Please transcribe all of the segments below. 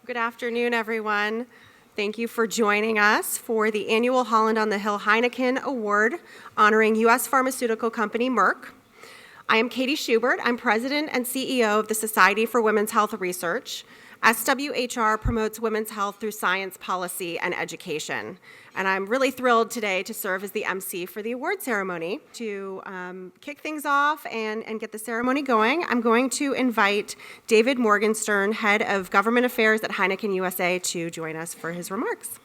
Good afternoon, everyone. Thank you for joining us for the annual Holland on the Hill Heineken Award honoring U.S. pharmaceutical company Merck. I am Katie Schubert. I'm president and CEO of the Society for Women's Health Research. SWHR promotes women's health through science, policy, and education. And I'm really thrilled today to serve as the MC for the award ceremony. To kick things off and get the ceremony going, I'm going to invite David Morgenstern, Head of Government Affairs at Heineken USA, to join us for his remarks.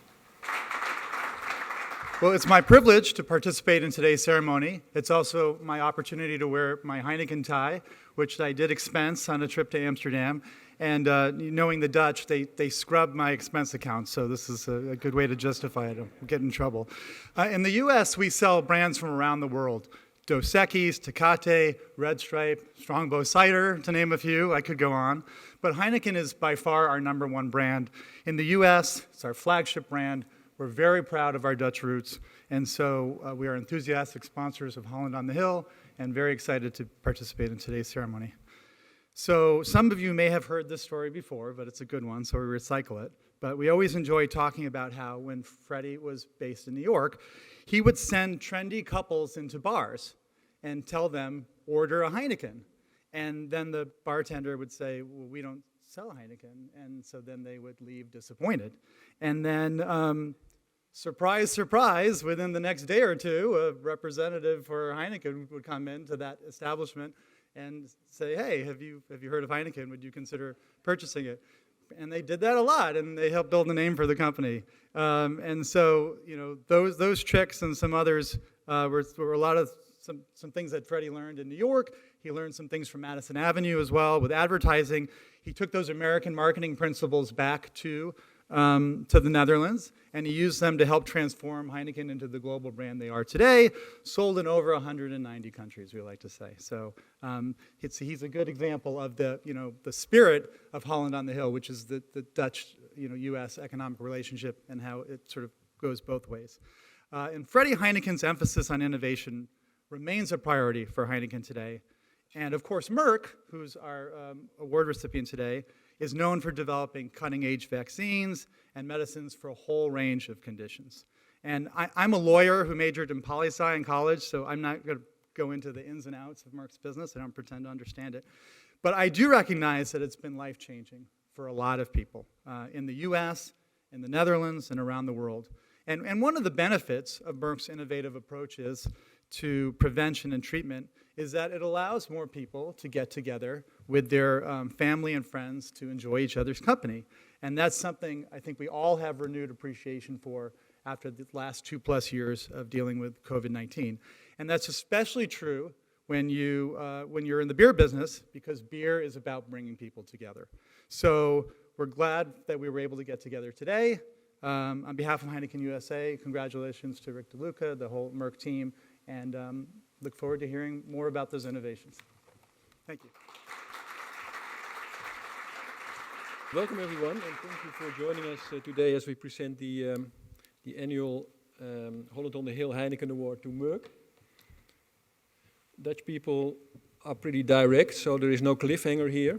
Well, it's my privilege to participate in today's ceremony. It's also my opportunity to wear my Heineken tie, which I did expense on a trip to Amsterdam. And knowing the Dutch, they scrub my expense account, so this is a good way to justify it. I'll get in trouble. In the U.S., we sell brands from around the world. Dos Equis, Tecate, Red Stripe, Strongbow Cider, to name a few. I could go on. But Heineken is by far our #1 brand. In the U.S., it's our flagship brand. We're very proud of our Dutch roots, and so we are enthusiastic sponsors of Holland on the Hill and very excited to participate in today's ceremony. So some of you may have heard this story before, but it's a good one, so we recycle it. But we always enjoy talking about how when Freddy was based in New York, he would send trendy couples into bars and tell them, order a Heineken. And then the bartender would say, well, we don't sell Heineken. And so then they would leave disappointed. And then, surprise, surprise, within the next day or two, a representative for Heineken would come into that establishment and say, hey, have you heard of Heineken? Would you consider purchasing it? And they did that a lot, and they helped build the name for the company. And so, you know, those tricks and some others were a lot of some things that Freddy learned in New York. He learned some things from Madison Avenue as well with advertising. He took those American marketing principles back to the Netherlands, and he used them to help transform Heineken into the global brand they are today, sold in over 190 countries, we like to say. So he's a good example of the spirit of Holland on the Hill, which is the Dutch, U.S. economic relationship and how it sort of goes both ways. And Freddy Heineken's emphasis on innovation remains a priority for Heineken today. And of course, Merck, who's our award recipient today, is known for developing cutting-edge vaccines and medicines for a whole range of conditions. And I'm a lawyer who majored in poli-sci in college, so I'm not going to go into the ins and outs of Merck's business. I don't pretend to understand it. But I do recognize that it's been life-changing for a lot of people in the U.S., in the Netherlands, and around the world. And one of the benefits of Merck's innovative approaches to prevention and treatment is that it allows more people to get together with their family and friends to enjoy each other's company. And that's something I think we all have renewed appreciation for after the last 2+ years of dealing with COVID-19. And that's especially true when you're in the beer business, because beer is about bringing people together. So we're glad that we were able to get together today. On behalf of Heineken USA, congratulations to Rick DeLuca, the whole Merck team, and look forward to hearing more about those innovations. Thank you. Welcome everyone, and thank you for joining us today as we present the annual Holland on the Hill Heineken Award to Merck. Dutch people are pretty direct, so there is no cliffhanger here.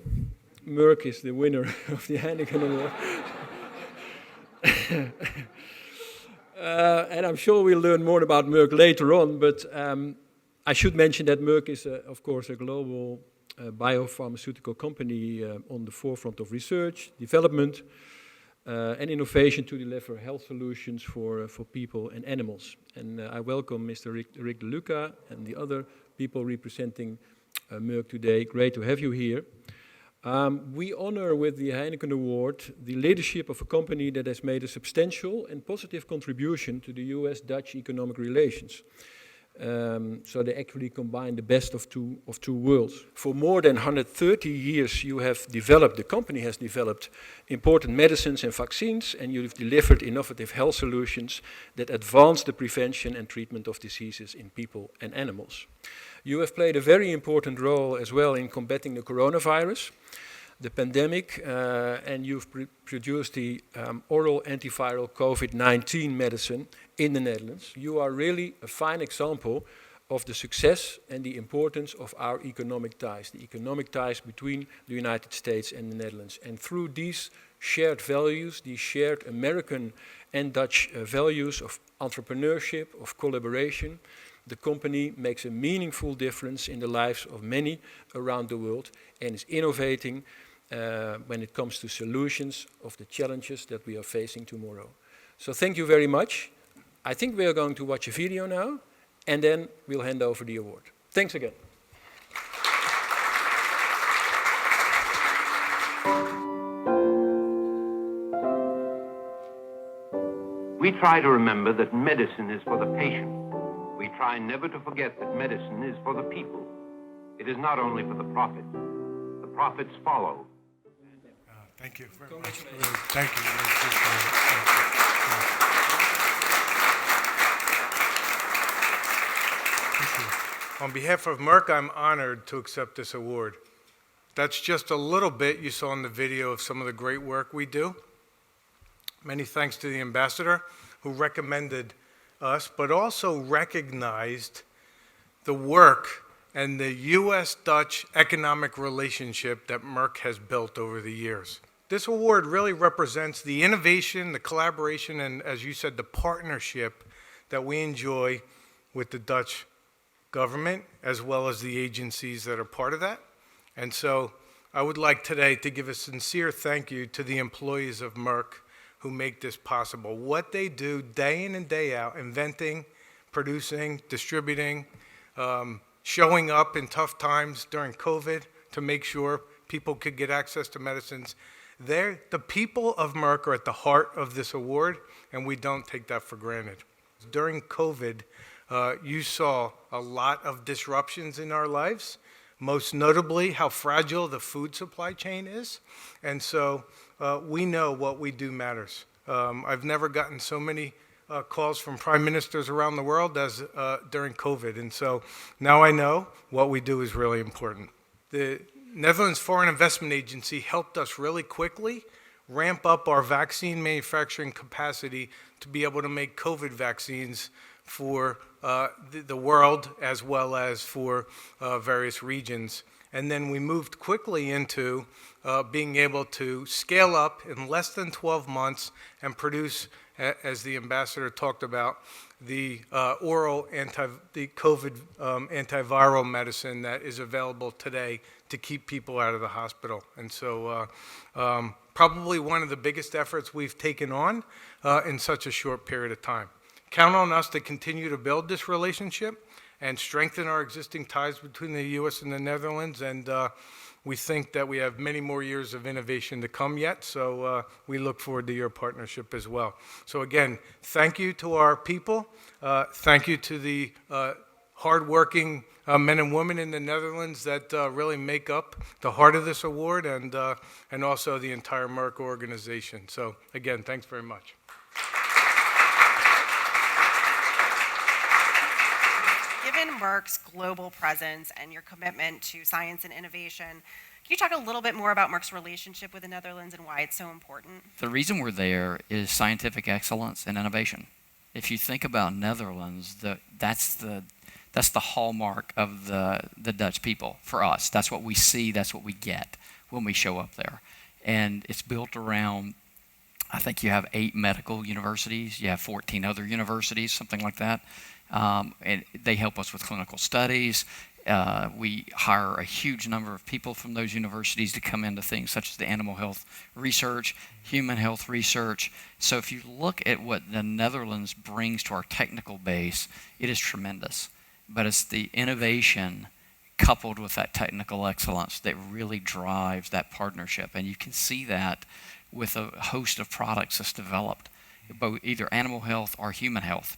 Merck is the winner of the Heineken Award. And I'm sure we'll learn more about Merck later on, but I should mention that Merck is, of course, a global biopharmaceutical company on the forefront of research, development, and innovation to deliver health solutions for people and animals. And I welcome Mr. Rick DeLuca and the other people representing Merck today. Great to have you here. We honor with the Heineken Award the leadership of a company that has made a substantial and positive contribution to the US-Dutch economic relations. So they actually combine the best of two worlds. For more than 130 years, the company has developed important medicines and vaccines, and you've delivered innovative health solutions that advance the prevention and treatment of diseases in people and animals. You have played a very important role as well in combating the coronavirus, the pandemic, and you've produced the oral antiviral COVID-19 medicine in the Netherlands. You are really a fine example of the success and the importance of our economic ties, the economic ties between the United States and the Netherlands. And through these shared values, these shared American and Dutch values of entrepreneurship, of collaboration, the company makes a meaningful difference in the lives of many around the world and is innovating when it comes to solutions of the challenges that we are facing tomorrow. So thank you very much. I think we are going to watch a video now, and then we'll hand over the award. Thanks again. We try to remember that medicine is for the patient. We try never to forget that medicine is for the people. It is not only for the profit. The profits follow. Thank you very much. Thank you. Thank you. On behalf of Merck, I'm honored to accept this award. That's just a little bit you saw in the video of some of the great work we do. Many thanks to the ambassador who recommended us, but also recognized the work and the U.S.-Dutch economic relationship that Merck has built over the years. This award really represents the innovation, the collaboration, and as you said, the partnership that we enjoy with the Dutch government, as well as the agencies that are part of that. And so I would like today to give a sincere thank you to the employees of Merck who make this possible. What they do day in and day out, inventing, producing, distributing, showing up in tough times during COVID to make sure people could get access to medicines. The people of Merck are at the heart of this award, and we don't take that for granted. During COVID, you saw a lot of disruptions in our lives, most notably how fragile the food supply chain is. And so we know what we do matters. I've never gotten so many calls from prime ministers around the world as during COVID. And so now I know what we do is really important. The Netherlands Foreign Investment Agency helped us really quickly ramp up our vaccine manufacturing capacity to be able to make COVID vaccines for the world as well as for various regions. And then we moved quickly into being able to scale up in less than 12 months and produce, as the ambassador talked about, the oral the COVID antiviral medicine that is available today to keep people out of the hospital. And so probably one of the biggest efforts we've taken on in such a short period of time. Count on us to continue to build this relationship and strengthen our existing ties between the U.S. and the Netherlands. And we think that we have many more years of innovation to come yet. So we look forward to your partnership as well. So again, thank you to our people. Thank you to the hardworking men and women in the Netherlands that really make up the heart of this award, and also the entire Merck organization. So again, thanks very much. Given Merck's global presence and your commitment to science and innovation, can you talk a little bit more about Merck's relationship with the Netherlands and why it's so important? The reason we're there is scientific excellence and innovation. If you think about Netherlands, that's the hallmark of the Dutch people for us. That's what we see, that's what we get when we show up there. And it's built around, I think you have 8 medical universities, you have 14 other universities, something like that. And they help us with clinical studies. We hire a huge number of people from those universities to come into things such as the animal health research, human health research. So if you look at what the Netherlands brings to our technical base, it is tremendous. But it's the innovation coupled with that technical excellence that really drives that partnership. And you can see that with a host of products that's developed, both either animal health or human health,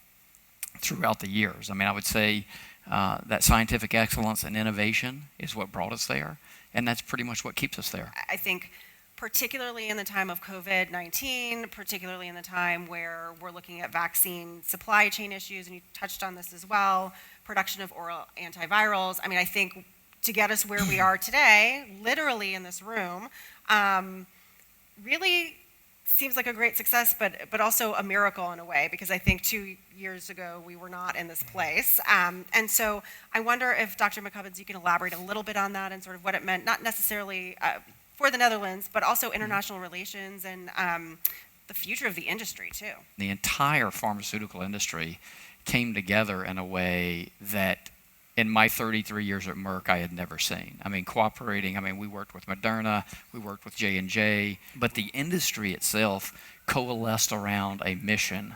throughout the years. I mean, I would say that scientific excellence and innovation is what brought us there, and that's pretty much what keeps us there. I think particularly in the time of COVID-19, particularly in the time where we're looking at vaccine supply chain issues, and you touched on this as well, production of oral antivirals. I mean, I think to get us where we are today, literally in this room, really seems like a great success, but also a miracle in a way, because I think 2 years ago we were not in this place. And so I wonder if Dr. McCubbins, you can elaborate a little bit on that and sort of what it meant, not necessarily for the Netherlands, but also international relations and the future of the industry, too. The entire pharmaceutical industry came together in a way that in my 33 years at Merck I had never seen. I mean, cooperating, we worked with Moderna, we worked with J&J, but the industry itself coalesced around a mission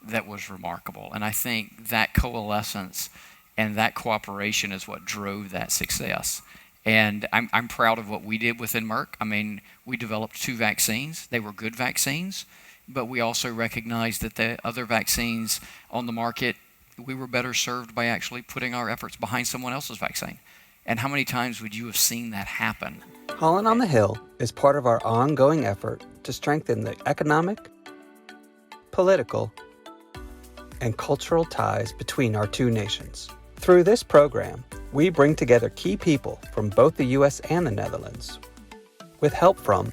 that was remarkable. And I think that coalescence and that cooperation is what drove that success. And I'm proud of what we did within Merck. We developed 2 vaccines. They were good vaccines, but we also recognized that the other vaccines on the market, we were better served by actually putting our efforts behind someone else's vaccine. And how many times would you have seen that happen? Holland on the Hill is part of our ongoing effort to strengthen the economic, political, and cultural ties between our 2 nations. Through this program, we bring together key people from both the U.S. and the Netherlands, with help from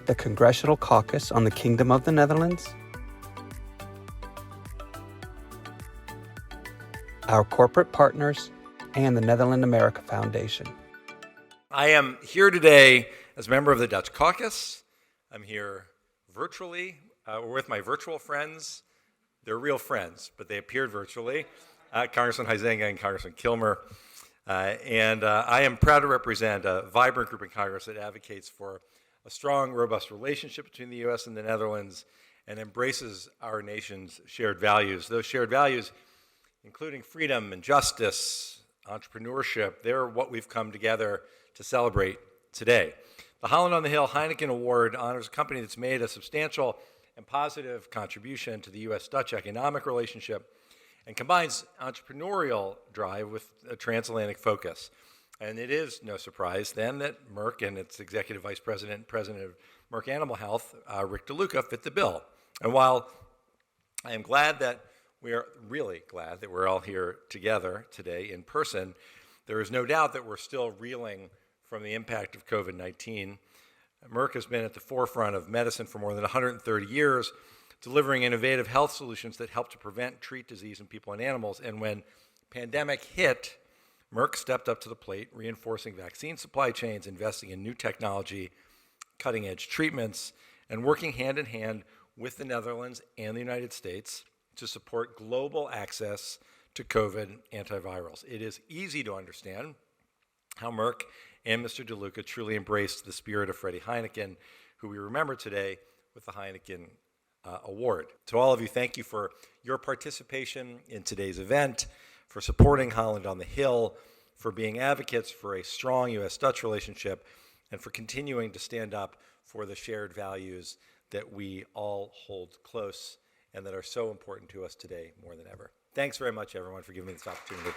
the Congressional Caucus on the Kingdom of the Netherlands, our corporate partners, and the Netherlands America Foundation. I am here today as a member of the Dutch Caucus. I'm here virtually with my virtual friends. They're real friends, but they appeared virtually. Congressman Huizenga and Congressman Kilmer. And I am proud to represent a vibrant group in Congress that advocates for a strong, robust relationship between the U.S. and the Netherlands and embraces our nation's shared values. Those shared values, including freedom and justice, entrepreneurship, they're what we've come together to celebrate today. The Holland on the Hill Heineken Award honors a company that's made a substantial and positive contribution to the U.S.-Dutch economic relationship and combines entrepreneurial drive with a transatlantic focus. And it is no surprise then that Merck and its executive vice president and president of Merck Animal Health, Rick DeLuca, fit the bill. And while I am really glad that we're all here together today in person, there is no doubt that we're still reeling from the impact of COVID-19. Merck has been at the forefront of medicine for more than 130 years, delivering innovative health solutions that help to prevent, treat disease in people and animals. And when pandemic hit, Merck stepped up to the plate, reinforcing vaccine supply chains, investing in new technology, cutting-edge treatments, and working hand in hand with the Netherlands and the United States to support global access to COVID antivirals. It is easy to understand how Merck and Mr. DeLuca truly embraced the spirit of Freddy Heineken, who we remember today with the Heineken Award. To all of you, thank you for your participation in today's event, for supporting Holland on the Hill, for being advocates for a strong U.S.-Dutch relationship, and for continuing to stand up for the shared values that we all hold close and that are so important to us today more than ever. Thanks very much, everyone, for giving me this opportunity.